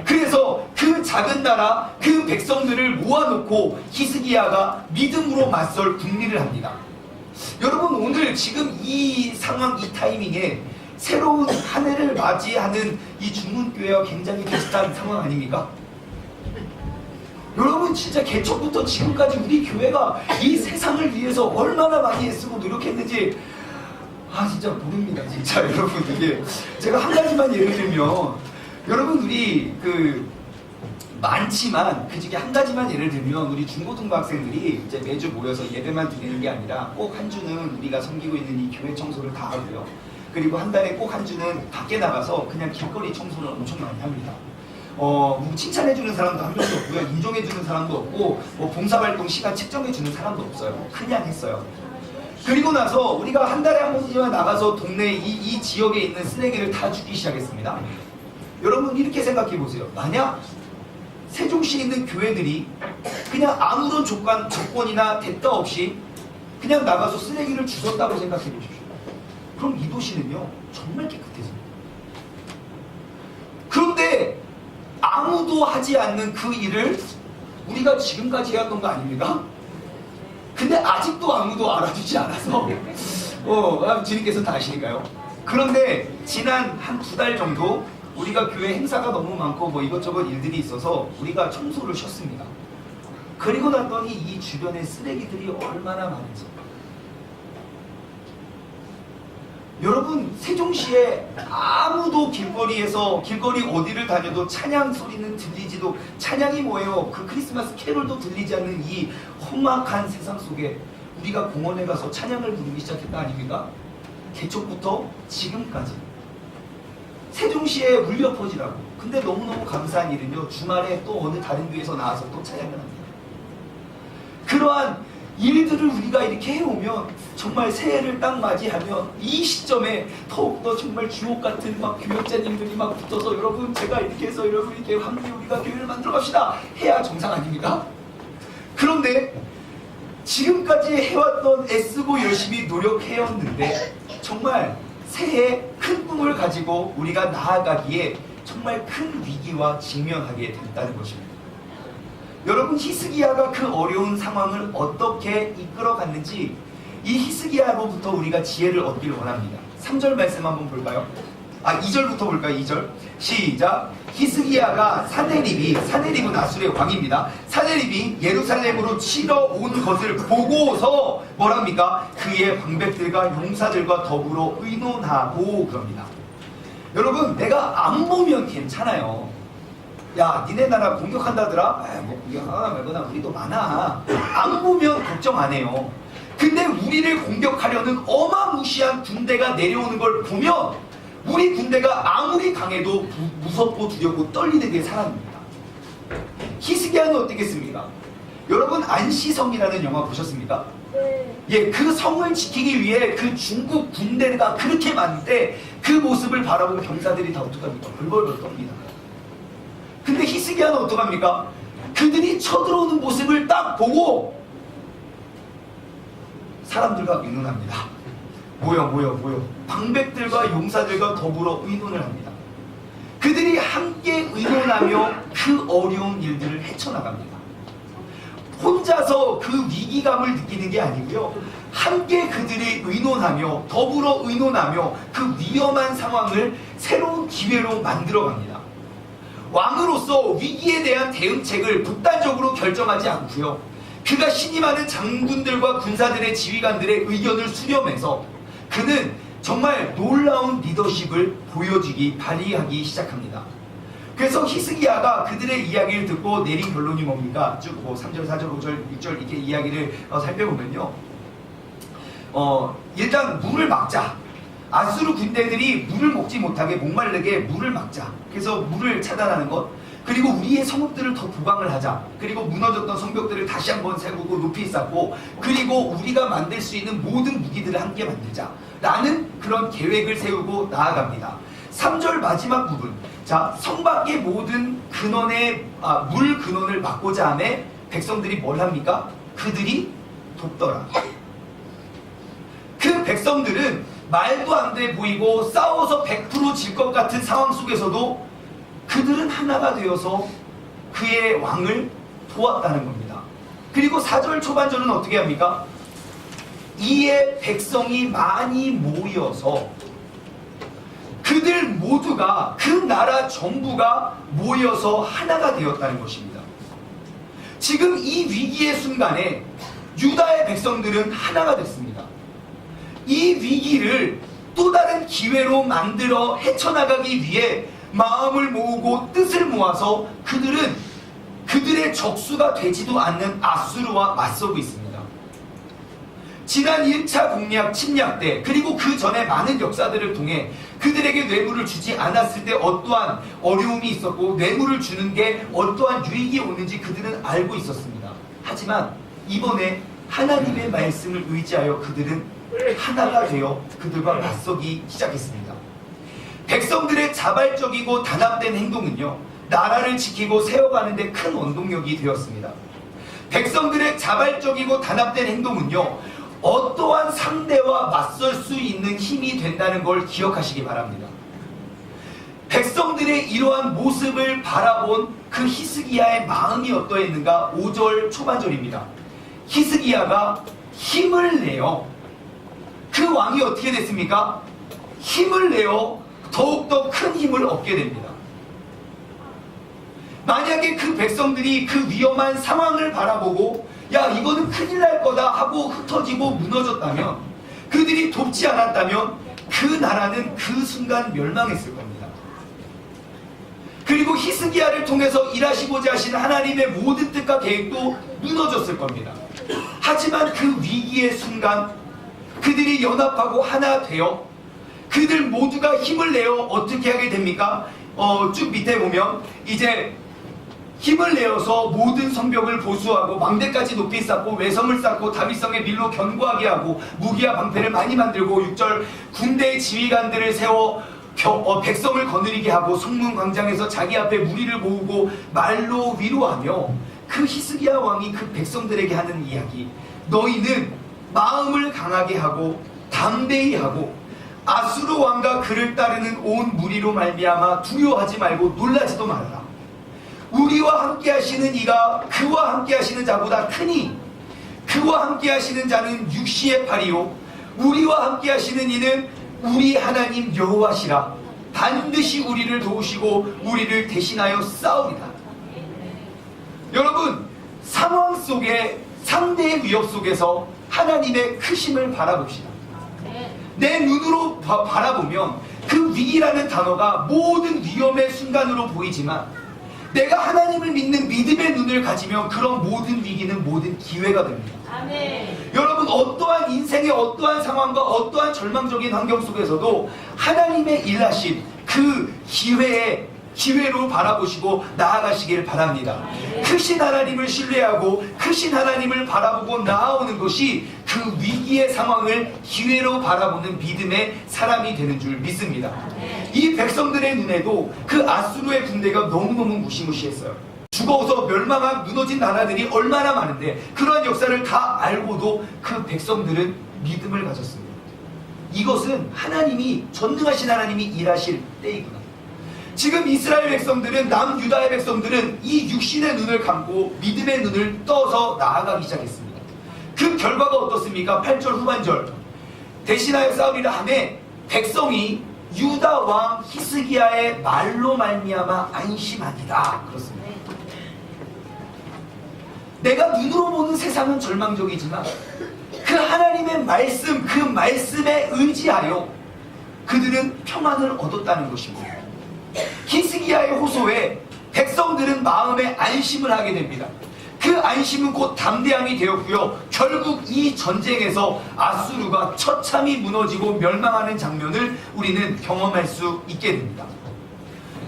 그래서 그 작은 나라, 그 백성들을 모아놓고 히스기야가 믿음으로 맞설 국리를 합니다. 여러분, 오늘 지금 이 상황, 이 타이밍에 새로운 한 해를 맞이하는 이 중문교회와 굉장히 비슷한 상황 아닙니까? 여러분, 진짜 개척부터 지금까지 우리 교회가 이 세상을 위해서 얼마나 많이 애쓰고 노력했는지 진짜 모릅니다. 진짜 여러분, 이게 제가 한 가지만 예를 들면, 여러분, 우리 많지만 그 중에 한 가지만 예를 들면, 우리 중고등부 학생들이 이제 매주 모여서 예배만 드리는 게 아니라 꼭 한 주는 우리가 섬기고 있는 이 교회 청소를 다 하고요. 그리고 한 달에 꼭 한 주는 밖에 나가서 그냥 길거리 청소를 엄청 많이 합니다. 칭찬해주는 사람도 한 명도 없고요. 인정해주는 사람도 없고, 봉사활동 시간 책정해주는 사람도 없어요. 그냥 했어요. 그리고 나서 우리가 한 달에 한 번씩만 나가서 동네 이 지역에 있는 쓰레기를 다 줍기 시작했습니다. 여러분, 이렇게 생각해 보세요. 만약 세종시에 있는 교회들이 그냥 아무런 조건이나 대가 없이 그냥 나가서 쓰레기를 주웠다고 생각해 보십시오. 그럼 이 도시는요, 정말 깨끗해집니다. 그런데 아무도 하지 않는 그 일을 우리가 지금까지 해왔던 거 아닙니까? 근데 아직도 아무도 알아주지 않아서 주님께서 다 아시니까요. 그런데 지난 한 2달 정도 우리가 교회 행사가 너무 많고 이것저것 일들이 있어서 우리가 청소를 쉬었습니다. 그리고 났더니 이 주변에 쓰레기들이 얼마나 많은지. 여러분, 세종시에 아무도 길거리 어디를 다녀도 찬양 소리는 들리지도, 찬양이 뭐예요? 그 크리스마스 캐롤도 들리지 않는 이 험악한 세상 속에 우리가 공원에 가서 찬양을 부르기 시작했다 아닙니까? 개척부터 지금까지 세종시에 울려 퍼지라고. 근데 너무너무 감사한 일은요, 주말에 또 어느 다른 교회에서 나와서 또 찬양을 합니다. 그러한 일들을 우리가 이렇게 해오면, 정말 새해를 딱 맞이하면 이 시점에 더욱더 정말 주옥 같은 교역자님들이 붙어서, 여러분, 제가 이렇게 해서 여러분 이렇게 함께 우리가 교회를 만들어 갑시다 해야 정상 아닙니까? 그런데 지금까지 해왔던, 애쓰고 열심히 노력해왔는데 정말 새해 큰 꿈을 가지고 우리가 나아가기에 정말 큰 위기와 직면하게 됐다는 것입니다. 여러분, 히스기야가 그 어려운 상황을 어떻게 이끌어갔는지 이 히스기야로부터 우리가 지혜를 얻기를 원합니다. 3절 말씀 한번 볼까요? 2절부터 볼까요? 2절 시작. 히스기야가 사네립은 아수르의 왕입니다. 사네립이 예루살렘으로 치러 온 것을 보고서 뭐랍니까? 그의 방백들과 용사들과 더불어 의논하고 그럽니다. 여러분, 내가 안 보면 괜찮아요. 야, 니네 나라 공격한다더라? 공격하나 말거나 우리도 많아. 안 보면 걱정 안 해요. 근데 우리를 공격하려는 어마무시한 군대가 내려오는 걸 보면 우리 군대가 아무리 강해도 무섭고 두렵고 떨리는 게 사람입니다. 히스기야는 어떻겠습니까? 여러분 안시성이라는 영화 보셨습니까? 네. 예, 그 성을 지키기 위해 그 중국 군대가 그렇게 많은데 그 모습을 바라본 병사들이 다 어떡합니까? 벌벌벌 떱니다. 근데 히스기야는 어떡합니까? 그들이 쳐들어오는 모습을 딱 보고 사람들과 의논합니다. 모여. 방백들과 용사들과 더불어 의논을 합니다. 그들이 함께 의논하며 그 어려운 일들을 헤쳐나갑니다. 혼자서 그 위기감을 느끼는 게 아니고요. 함께 그들이 의논하며 더불어 의논하며 그 위험한 상황을 새로운 기회로 만들어갑니다. 왕으로서 위기에 대한 대응책을 독단적으로 결정하지 않고요. 그가 신임하는 장군들과 군사들의 지휘관들의 의견을 수렴해서 그는 정말 놀라운 리더십을 발휘하기 시작합니다. 그래서 히스기야가 그들의 이야기를 듣고 내린 결론이 뭡니까? 쭉 3절, 4절, 5절, 6절 이렇게 이야기를 살펴보면요. 일단 물을 막자. 아수르 군대들이 물을 먹지 못하게 목마르게 물을 막자. 그래서 물을 차단하는 것. 그리고 우리의 성읍들을 더 보강을 하자. 그리고 무너졌던 성벽들을 다시 한번 세우고 높이 쌓고, 그리고 우리가 만들 수 있는 모든 무기들을 함께 만들자 라는 그런 계획을 세우고 나아갑니다. 3절 마지막 부분. 자, 성 밖의 모든 물 근원을 막고자 하매 백성들이 뭘 합니까? 그들이 돕더라. 그 백성들은 말도 안 돼 보이고 싸워서 100% 질 것 같은 상황 속에서도 그들은 하나가 되어서 그의 왕을 도왔다는 겁니다. 그리고 4절 초반절은 어떻게 합니까? 이에 백성이 많이 모여서 그들 모두가 그 나라 전부가 모여서 하나가 되었다는 것입니다. 지금 이 위기의 순간에 유다의 백성들은 하나가 됐습니다. 이 위기를 또 다른 기회로 만들어 헤쳐나가기 위해 마음을 모으고 뜻을 모아서 그들은 그들의 적수가 되지도 않는 아수르와 맞서고 있습니다. 지난 1차 공략, 침략 때 그리고 그 전에 많은 역사들을 통해 그들에게 뇌물을 주지 않았을 때 어떠한 어려움이 있었고 뇌물을 주는 게 어떠한 유익이 오는지 그들은 알고 있었습니다. 하지만 이번에 하나님의 말씀을 의지하여 그들은 하나가 되어 그들과 맞서기 시작했습니다. 백성들의 자발적이고 단합된 행동은요, 나라를 지키고 세워가는 데 큰 원동력이 되었습니다. 백성들의 자발적이고 단합된 행동은요, 어떠한 상대와 맞설 수 있는 힘이 된다는 걸 기억하시기 바랍니다. 백성들의 이러한 모습을 바라본 그 히스기야의 마음이 어떠했는가? 5절 초반절입니다. 히스기야가 힘을 내어 그 왕이 어떻게 됐습니까? 힘을 내어 더욱더 큰 힘을 얻게 됩니다. 만약에 그 백성들이 그 위험한 상황을 바라보고 야 이거는 큰일 날 거다 하고 흩어지고 무너졌다면, 그들이 돕지 않았다면 그 나라는 그 순간 멸망했을 겁니다. 그리고 히스기야를 통해서 일하시고자 하신 하나님의 모든 뜻과 계획도 무너졌을 겁니다. 하지만 그 위기의 순간 그들이 연합하고 하나 되어 그들 모두가 힘을 내어 어떻게 하게 됩니까? 쭉 밑에 보면 이제 힘을 내어서 모든 성벽을 보수하고 망대까지 높이 쌓고 외성을 쌓고 다윗성의 밀로 견고하게 하고 무기와 방패를 많이 만들고 6절 군대의 지휘관들을 세워 백성을 거느리게 하고 성문 광장에서 자기 앞에 무리를 모으고 말로 위로하며 그 히스기야 왕이 그 백성들에게 하는 이야기, 너희는 마음을 강하게 하고 담대히 하고 아수르 왕과 그를 따르는 온 무리로 말미암아 두려워하지 말고 놀라지도 말아라. 우리와 함께 하시는 이가 그와 함께 하시는 자보다 크니 그와 함께 하시는 자는 육시의 팔이요 우리와 함께 하시는 이는 우리 하나님 여호와시라. 반드시 우리를 도우시고 우리를 대신하여 싸우리다. 여러분, 상황 속에 상대의 위협 속에서 하나님의 크심을 바라봅시다. 내 눈으로 바라보면 그 위기라는 단어가 모든 위험의 순간으로 보이지만 내가 하나님을 믿는 믿음의 눈을 가지면 그런 모든 위기는 모든 기회가 됩니다. 아멘. 여러분, 어떠한 인생의 어떠한 상황과 어떠한 절망적인 환경 속에서도 하나님의 일하심, 그 기회에 기회로 바라보시고 나아가시길 바랍니다. 크신 하나님을 신뢰하고 크신 하나님을 바라보고 나아오는 것이 그 위기의 상황을 기회로 바라보는 믿음의 사람이 되는 줄 믿습니다. 이 백성들의 눈에도 그 아수르의 군대가 너무너무 무시무시했어요. 죽어서 멸망한 무너진 나라들이 얼마나 많은데 그러한 역사를 다 알고도 그 백성들은 믿음을 가졌습니다. 이것은 하나님이, 전능하신 하나님이 일하실 때이구나. 지금 이스라엘 백성들은, 남유다의 백성들은 이 육신의 눈을 감고 믿음의 눈을 떠서 나아가기 시작했습니다. 그 결과가 어떻습니까? 8절 후반절. 대신하여 싸우리라 하매 백성이 유다 왕 히스기야의 말로 말미암아 안심하니라. 그렇습니다. 내가 눈으로 보는 세상은 절망적이지만 그 하나님의 말씀, 그 말씀에 의지하여 그들은 평안을 얻었다는 것입니다. 히스기야의 호소에 백성들은 마음에 안심을 하게 됩니다. 그 안심은 곧 담대함이 되었고요. 결국 이 전쟁에서 아수르가 처참히 무너지고 멸망하는 장면을 우리는 경험할 수 있게 됩니다.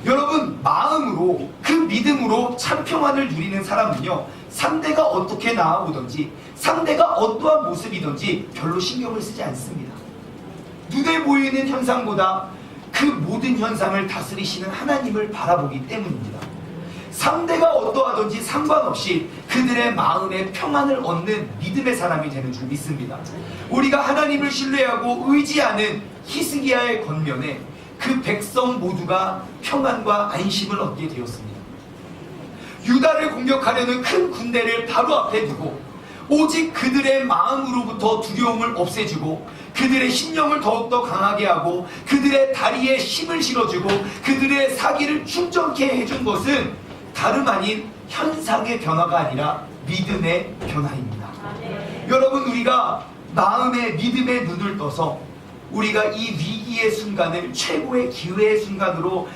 여러분, 마음으로, 그 믿음으로 참 평안을 누리는 사람은요, 상대가 어떻게 나아오든지 상대가 어떠한 모습이든지 별로 신경을 쓰지 않습니다. 눈에 보이는 현상보다 그 모든 현상을 다스리시는 하나님을 바라보기 때문입니다. 상대가 어떠하든지 상관없이 그들의 마음에 평안을 얻는 믿음의 사람이 되는 줄 믿습니다. 우리가 하나님을 신뢰하고 의지하는 히스기야의 권면에 그 백성 모두가 평안과 안심을 얻게 되었습니다. 유다를 공격하려는 큰 군대를 바로 앞에 두고 오직 그들의 마음으로부터 두려움을 없애주고 그들의 심령을 더욱더 강하게 하고 그들의 다리에 힘을 실어주고 그들의 사기를 충전케 해준 것은 다름 아닌 현상의 변화가 아니라 믿음의 변화입니다. 여러분, 우리가 마음의 믿음의 눈을 떠서 우리가 이 위기의 순간을 최고의 기회의 순간으로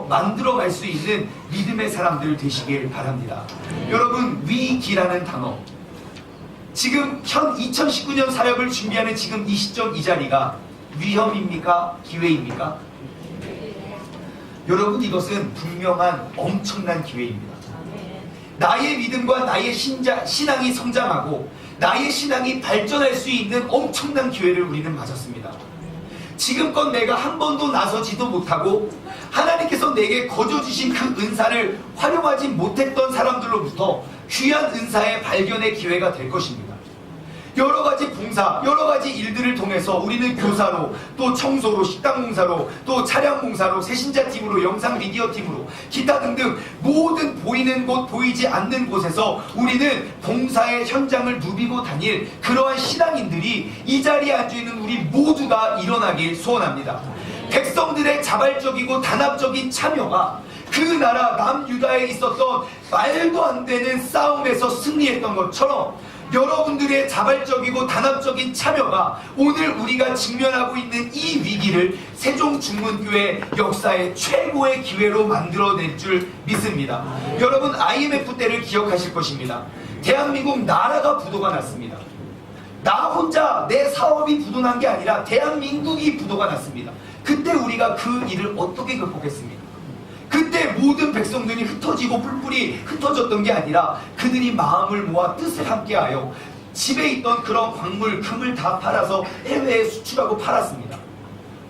만들어갈 수 있는 믿음의 사람들 되시길 바랍니다. 여러분, 위기라는 단어, 지금 현 2019년 사역을 준비하는 지금 이 시점 이 자리가 위험입니까? 기회입니까? 여러분, 이것은 분명한 엄청난 기회입니다. 나의 믿음과 나의 신앙이 성장하고 나의 신앙이 발전할 수 있는 엄청난 기회를 우리는 맞았습니다. 지금껏 내가 한 번도 나서지도 못하고 하나님께서 내게 거저주신 그 은사를 활용하지 못했던 사람들로부터 귀한 은사의 발견의 기회가 될 것입니다. 여러 가지 봉사, 여러 가지 일들을 통해서 우리는 교사로, 또 청소로, 식당 봉사로, 또 차량 봉사로, 새신자팀으로, 영상 미디어 팀으로, 기타 등등 모든 보이는 곳, 보이지 않는 곳에서 우리는 봉사의 현장을 누비고 다닐 그러한 신앙인들이 이 자리에 앉아있는 우리 모두가 일어나길 소원합니다. 백성들의 자발적이고 단합적인 참여가 그 나라 남유다에 있었던 말도 안 되는 싸움에서 승리했던 것처럼 여러분들의 자발적이고 단합적인 참여가 오늘 우리가 직면하고 있는 이 위기를 세종중문교회 역사의 최고의 기회로 만들어낼 줄 믿습니다. 여러분, IMF 때를 기억하실 것입니다. 대한민국 나라가 부도가 났습니다. 나 혼자 내 사업이 부도난 게 아니라 대한민국이 부도가 났습니다. 그때 우리가 그 일을 어떻게 극복했습니까? 그때 모든 백성들이 흩어지고 뿔뿔이 흩어졌던 게 아니라 그들이 마음을 모아 뜻을 함께하여 집에 있던 그런 광물, 금을 다 팔아서 해외에 수출하고 팔았습니다.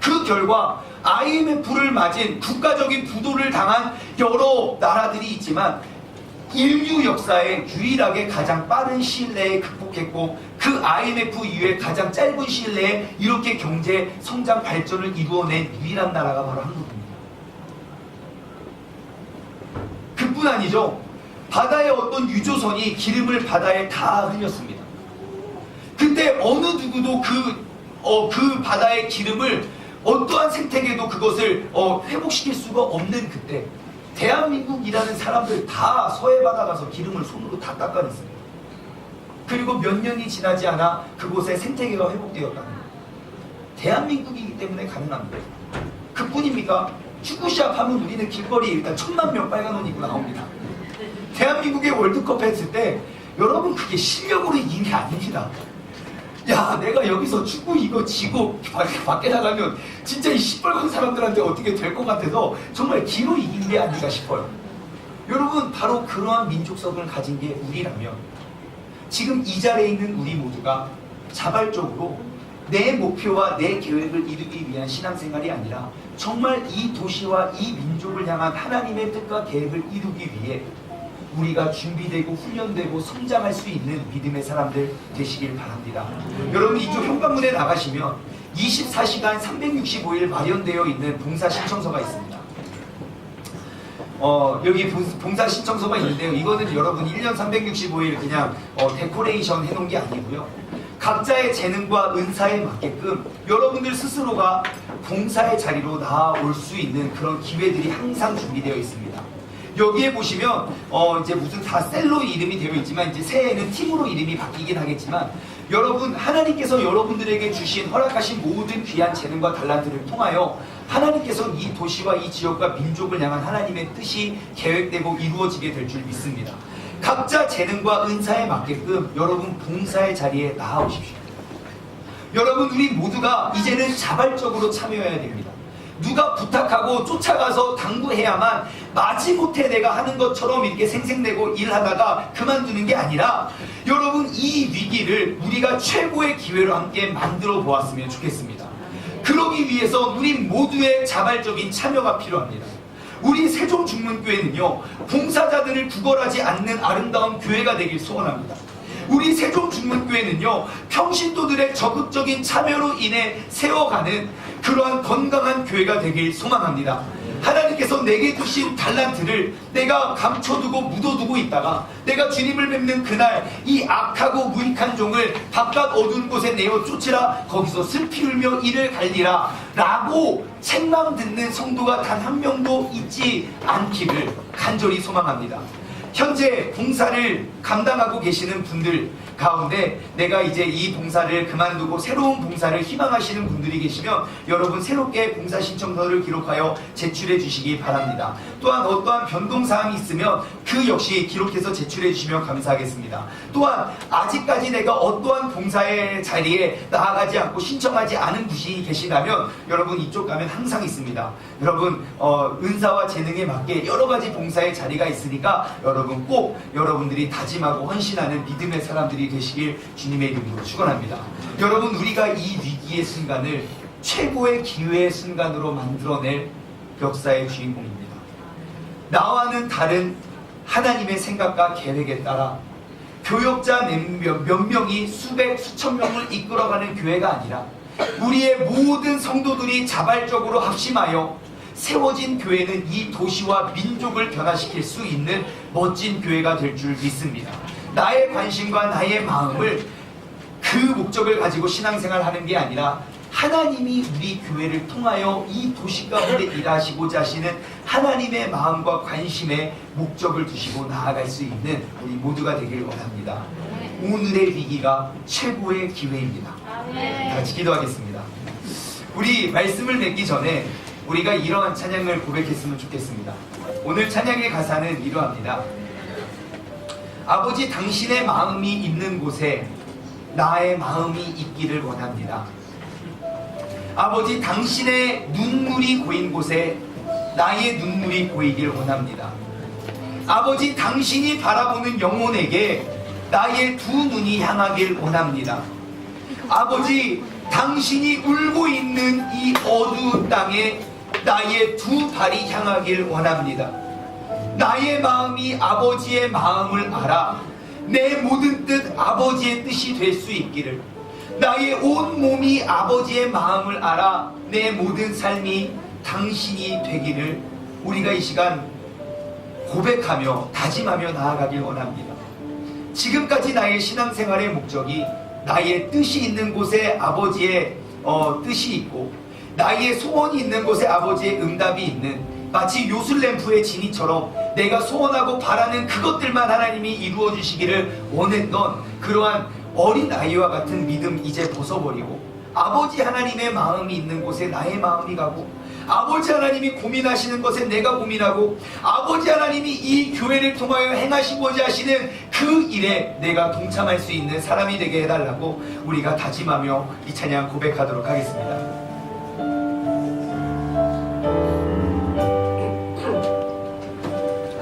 그 결과 IMF를 맞은 국가적인 부도를 당한 여러 나라들이 있지만 인류 역사에 유일하게 가장 빠른 시일 내에 극복했고 그 IMF 이후에 가장 짧은 시일 내에 이렇게 경제 성장 발전을 이루어낸 유일한 나라가 바로 한국입니다. 그뿐 아니죠. 바다의 어떤 유조선이 기름을 바다에 다 흘렸습니다. 그때 어느 누구도 그 바다의 기름을 어떠한 생태계도 그것을 회복시킬 수가 없는 그때 대한민국이라는 사람들 다 서해바다 가서 기름을 손으로 다 닦아냈습니다. 그리고 몇 년이 지나지 않아 그곳의 생태계가 회복되었다는 거예요. 대한민국이기 때문에 가능합니다. 그뿐입니까? 축구 시합하면 우리는 길거리에 일단 1000만 빨간 옷 입고 나옵니다. 대한민국의 월드컵 했을 때 여러분 그게 실력으로 이긴 게 아닙니다. 야, 내가 여기서 축구 이거 지고 밖에 나가면 진짜 이 시뻘건 사람들한테 어떻게 될 것 같아서 정말 기로 이긴 게 아닌가 싶어요. 여러분, 바로 그러한 민족성을 가진 게 우리라면 지금 이 자리에 있는 우리 모두가 자발적으로 내 목표와 내 계획을 이루기 위한 신앙생활이 아니라 정말 이 도시와 이 민족을 향한 하나님의 뜻과 계획을 이루기 위해 우리가 준비되고 훈련되고 성장할 수 있는 믿음의 사람들 되시길 바랍니다. 여러분, 이쪽 현관문에 나가시면 24시간 365일 마련되어 있는 봉사 신청서가 있습니다. 여기 봉사 신청서가 있는데요. 이거는 여러분 1년 365일 그냥 데코레이션 해놓은 게 아니고요. 각자의 재능과 은사에 맞게끔 여러분들 스스로가 봉사의 자리로 나아올 수 있는 그런 기회들이 항상 준비되어 있습니다. 여기에 보시면 이제 무슨 다 셀로 이름이 되어 있지만 이제 새해에는 팀으로 이름이 바뀌긴 하겠지만 여러분, 하나님께서 여러분들에게 주신 허락하신 모든 귀한 재능과 달란트를 통하여 하나님께서 이 도시와 이 지역과 민족을 향한 하나님의 뜻이 계획되고 이루어지게 될 줄 믿습니다. 각자 재능과 은사에 맞게끔 여러분 봉사의 자리에 나아오십시오. 여러분, 우리 모두가 이제는 자발적으로 참여해야 됩니다. 누가 부탁하고 쫓아가서 당부해야만 마지못해 내가 하는 것처럼 이렇게 생색내고 일하다가 그만두는 게 아니라 여러분, 이 위기를 우리가 최고의 기회로 함께 만들어 보았으면 좋겠습니다. 그러기 위해서 우리 모두의 자발적인 참여가 필요합니다. 우리 세종중문교회는요, 봉사자들을 구걸하지 않는 아름다운 교회가 되길 소원합니다. 우리 세종중문교회는요, 평신도들의 적극적인 참여로 인해 세워가는 그러한 건강한 교회가 되길 소망합니다. 하나님께서 내게 주신 달란트를 내가 감춰두고 묻어두고 있다가 내가 주님을 뵙는 그날 이 악하고 무익한 종을 바깥 어두운 곳에 내어 쫓으라, 거기서 슬피 울며 이를 갈리라 라고 책망 듣는 성도가 단 한 명도 있지 않기를 간절히 소망합니다. 현재 봉사를 감당하고 계시는 분들 가운데 내가 이제 이 봉사를 그만두고 새로운 봉사를 희망하시는 분들이 계시면 여러분 새롭게 봉사 신청서를 기록하여 제출해 주시기 바랍니다. 또한 어떠한 변동사항이 있으면 그 역시 기록해서 제출해 주시면 감사하겠습니다. 또한 아직까지 내가 어떠한 봉사의 자리에 나아가지 않고 신청하지 않은 분이 계시다면 여러분 이쪽 가면 항상 있습니다. 여러분 은사와 재능에 맞게 여러 가지 봉사의 자리가 있으니까 여러분 꼭 여러분들이 다짐하고 헌신하는 믿음의 사람들이 되시길 주님의 이름으로 축원합니다. 여러분, 우리가 이 위기의 순간을 최고의 기회의 순간으로 만들어낼 역사의 주인공입니다. 나와는 다른 하나님의 생각과 계획에 따라 교역자 몇 명이 수백 수천 명을 이끌어가는 교회가 아니라 우리의 모든 성도들이 자발적으로 합심하여 세워진 교회는 이 도시와 민족을 변화시킬 수 있는 멋진 교회가 될 줄 믿습니다. 나의 관심과 나의 마음을 그 목적을 가지고 신앙생활 하는 게 아니라 하나님이 우리 교회를 통하여 이 도시 가운데 일하시고자 하시는 하나님의 마음과 관심에 목적을 두시고 나아갈 수 있는 우리 모두가 되길 원합니다. 오늘의 위기가 최고의 기회입니다. 다 같이 기도하겠습니다. 우리 말씀을 맺기 전에 우리가 이러한 찬양을 고백했으면 좋겠습니다. 오늘 찬양의 가사는 이러합니다. 아버지, 당신의 마음이 있는 곳에 나의 마음이 있기를 원합니다. 아버지, 당신의 눈물이 고인 곳에 나의 눈물이 고이길 원합니다. 아버지, 당신이 바라보는 영혼에게 나의 두 눈이 향하길 원합니다. 아버지, 당신이 울고 있는 이 어두운 땅에 나의 두 발이 향하길 원합니다. 나의 마음이 아버지의 마음을 알아 내 모든 뜻 아버지의 뜻이 될 수 있기를, 나의 온 몸이 아버지의 마음을 알아 내 모든 삶이 당신이 되기를 우리가 이 시간 고백하며 다짐하며 나아가길 원합니다. 지금까지 나의 신앙생활의 목적이 나의 뜻이 있는 곳에 아버지의 뜻이 있고 나의 소원이 있는 곳에 아버지의 응답이 있는, 마치 요술램프의 지니처럼 내가 소원하고 바라는 그것들만 하나님이 이루어 주시기를 원했던 그러한 어린 아이와 같은 믿음 이제 벗어버리고 아버지 하나님의 마음이 있는 곳에 나의 마음이 가고 아버지 하나님이 고민하시는 것에 내가 고민하고 아버지 하나님이 이 교회를 통하여 행하시고자 하시는 그 일에 내가 동참할 수 있는 사람이 되게 해달라고 우리가 다짐하며 이 찬양 고백하도록 하겠습니다.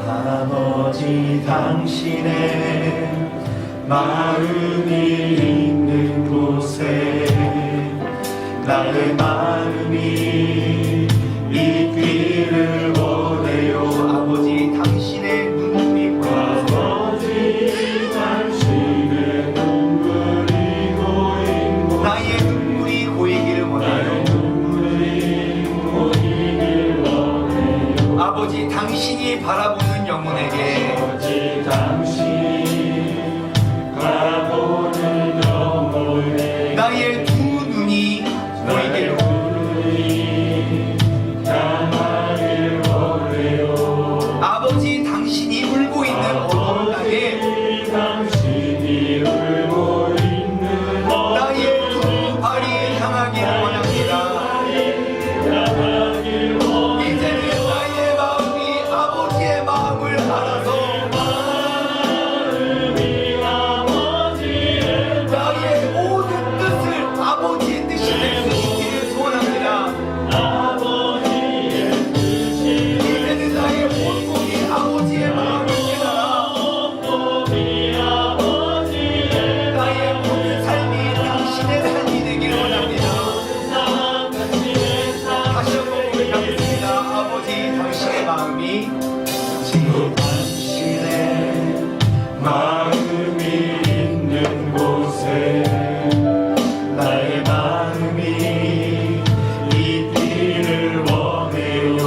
아버지 당신의 마음이 있는 곳에 나의 마음이 있기를 원해요. 아버지 당신의 눈물이 보여서 아버지 당신의 눈물이 고인 곳에 나의 눈물이 고이기를 원해요. 아버지 당신이 바라보는 영혼에게 아버지 당신이 바라보는 영혼에게 나의 두 눈이 보이기를 향하길 원해요. 아버지 당신이 울고 있는 어두운 땅에 아버지 당신이 울고 있는 나의 두 발이 향하기를 원합니다. 향하길 원해요. 이제는 나의 마음이 아버지의 마음을 알아서 나의 모든 뜻을 아버지의 뜻이 될 수 있기를 소원합니다. 이제는 나의 온몸이 아버지의 마음을 깨달아 나의 모든 삶이 당신의 삶이 되기를 원합니다. 다시 한번 고백하겠습니다. 아버지 당신의 마음이 당신의 마음이 있는 곳에 나의 마음이 있기를 원해요.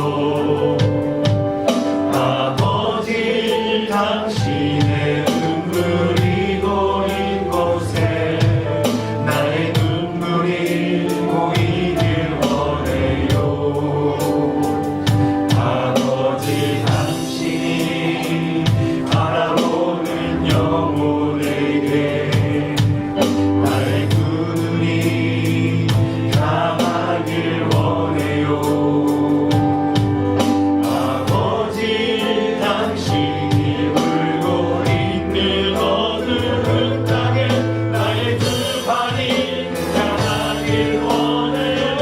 아버지 당신의 눈물이 고인 곳에 나의 눈물이 고이길 원해요. 아버지 당신이 바라보는 영혼에게 나의 두 눈이 향하길 원해요. 아버지 당신이 울고 있는 어두운 땅에 나의 두 발이 향하길 원해요.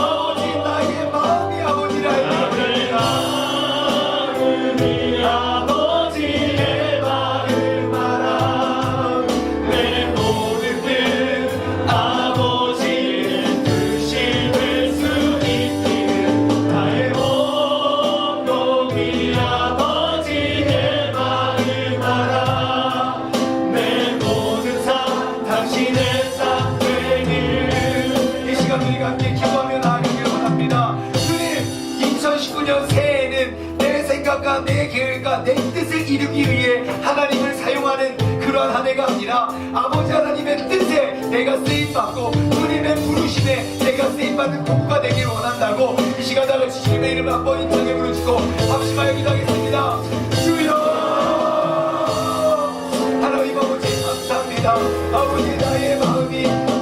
아버지 나의 마음이 아버지라 나의 마음이 아버지의 마음 알아. 내 모든 뜻 아버지의 뜻이 될 수 있기를 나의 온몸이 아버지의 마음 알아. 내 모든 삶 당신의 삶 되기를. 이 시간 우리가 함께 기도하며 나아가길 원합니다. 주님 2019년 새해에는 내 생각과 내 계획과 내 뜻을 이루기 위해 하나님을 사용하는 그러한 한 해가 아니라 아버지 하나님의 뜻에 내가 쓰임받고 주님의 부르심에 내가 쓰임받는 도구가 되길 원한다고 이 시간 다 같이 주님의 이름을 한번 인정해 부르시고 합심하여 기도하겠습니다. 주여 하나님 아버지 감사합니다. 아버지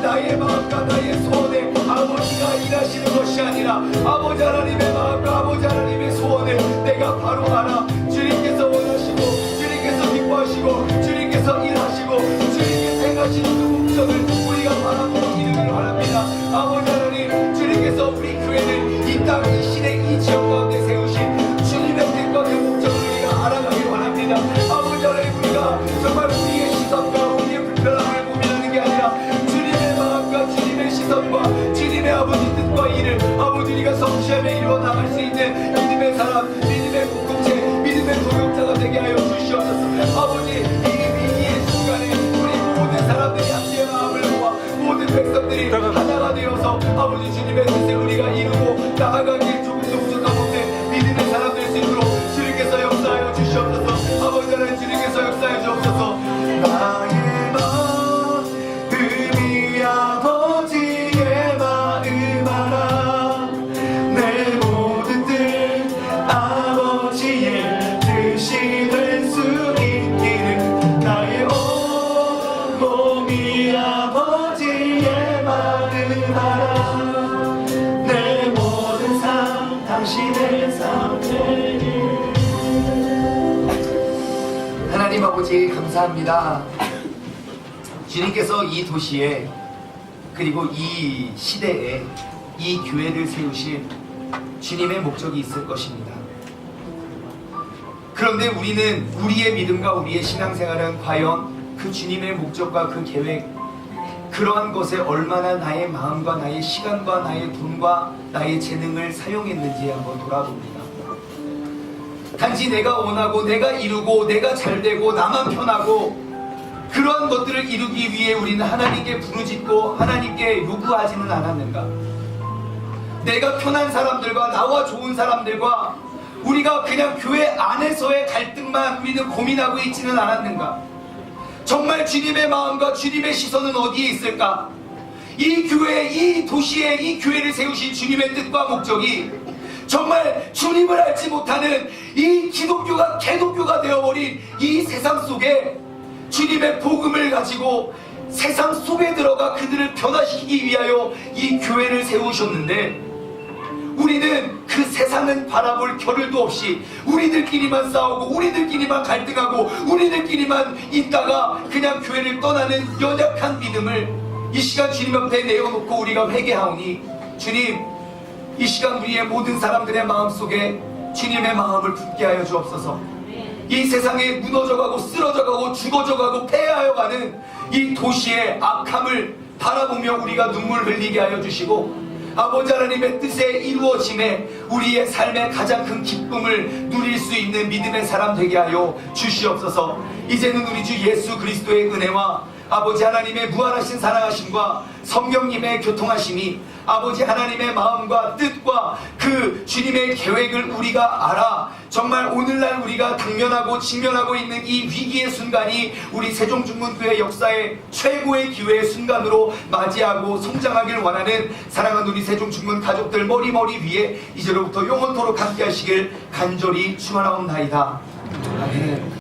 나의 마음과 나의 소원에 아버지가 일하시는 것이 아니라 아버지 하나님의 마음과 아버지 하나님의 소원을 내가 바로 알아 주님께서 원하시고 주님께서 기뻐하시고 주님께서 일하시고 주님께서 행하시는 그 목적을 우리가 바라보고 이루기를 원합니다. 아버지 하나님 주님께서 우리 교회를 이 땅 이 시대 이 지역 가운데 세우신 주님의 뜻과 그 목적을 우리가 알아가길 원합니다. 아버지 하나님 우리가 정말 우리의 시선과 우리의 불편함을 고민하는 게 아니라 주님의 마음과 주님의 시선과 주님의 아버지 뜻과 일을 아버지 우리가 성취하며 이루어 나갈 수 있는 믿음의 사람 믿음의 공동체 믿음의 동역자가 되게 하여 주시옵소서. 아버지 이 위기의 순간에 우리 모든 사람들이 함께 마음을 모아 모든 백성들이 하나가 되어서 아버지 주님의 뜻을 우리가 이루고 나아가기에 조금도 부족한 못해 믿음의 사람 될 수 있도록 주님께서 역사하여 주시옵소서. 아버지 하나님 주님께서 역사하여 주옵소서. 나의 마음이 아버지의 마음 알아. 내 모든 뜻 아버지의 뜻이 될 수 있기를 나의 온몸이 아버지의 마음 알아. 내 모든 삶 당신의 삶 되길. 하나님 아버지 감사합니다. 주님께서 이 도시에 그리고 이 시대에 이 교회를 세우신 주님의 목적이 있을 것입니다. 그런데 우리는 우리의 믿음과 우리의 신앙생활은 과연 그 주님의 목적과 그 계획, 그러한 것에 얼마나 나의 마음과 나의 시간과 나의 돈과 나의 재능을 사용했는지 한번 돌아봅니다. 단지 내가 원하고 내가 이루고 내가 잘되고 나만 편하고 그러한 것들을 이루기 위해 우리는 하나님께 부르짖고 하나님께 요구하지는 않았는가? 내가 편한 사람들과 나와 좋은 사람들과 우리가 그냥 교회 안에서의 갈등만 우리는 고민하고 있지는 않았는가? 정말 주님의 마음과 주님의 시선은 어디에 있을까? 이 교회, 이 도시에 이 교회를 세우신 주님의 뜻과 목적이 정말 주님을 알지 못하는 이 기독교가 개독교가 되어버린 이 세상 속에 주님의 복음을 가지고 세상 속에 들어가 그들을 변화시키기 위하여 이 교회를 세우셨는데, 우리는 그 세상은 바라볼 겨를도 없이 우리들끼리만 싸우고 우리들끼리만 갈등하고 우리들끼리만 있다가 그냥 교회를 떠나는 연약한 믿음을 이 시간 주님 앞에 내어놓고 우리가 회개하오니, 주님, 이 시간 우리의 모든 사람들의 마음속에 주님의 마음을 품게 하여 주옵소서. 이 세상에 무너져가고 쓰러져가고 죽어져가고 패하여가는 이 도시의 악함을 바라보며 우리가 눈물 흘리게 하여 주시고, 아버지 하나님의 뜻에 이루어짐에 우리의 삶의 가장 큰 기쁨을 누릴 수 있는 믿음의 사람 되게 하여 주시옵소서. 이제는 우리 주 예수 그리스도의 은혜와 아버지 하나님의 무한하신 사랑하심과 성령님의 교통하심이 아버지 하나님의 마음과 뜻과 그 주님의 계획을 우리가 알아 정말 오늘날 우리가 당면하고 직면하고 있는 이 위기의 순간이 우리 세종중문교회 역사의 최고의 기회의 순간으로 맞이하고 성장하길 원하는 사랑하는 우리 세종중문 가족들 머리 위에 이제로부터 영원토록 함께 하시길 간절히 축원하옵나이다. 아멘.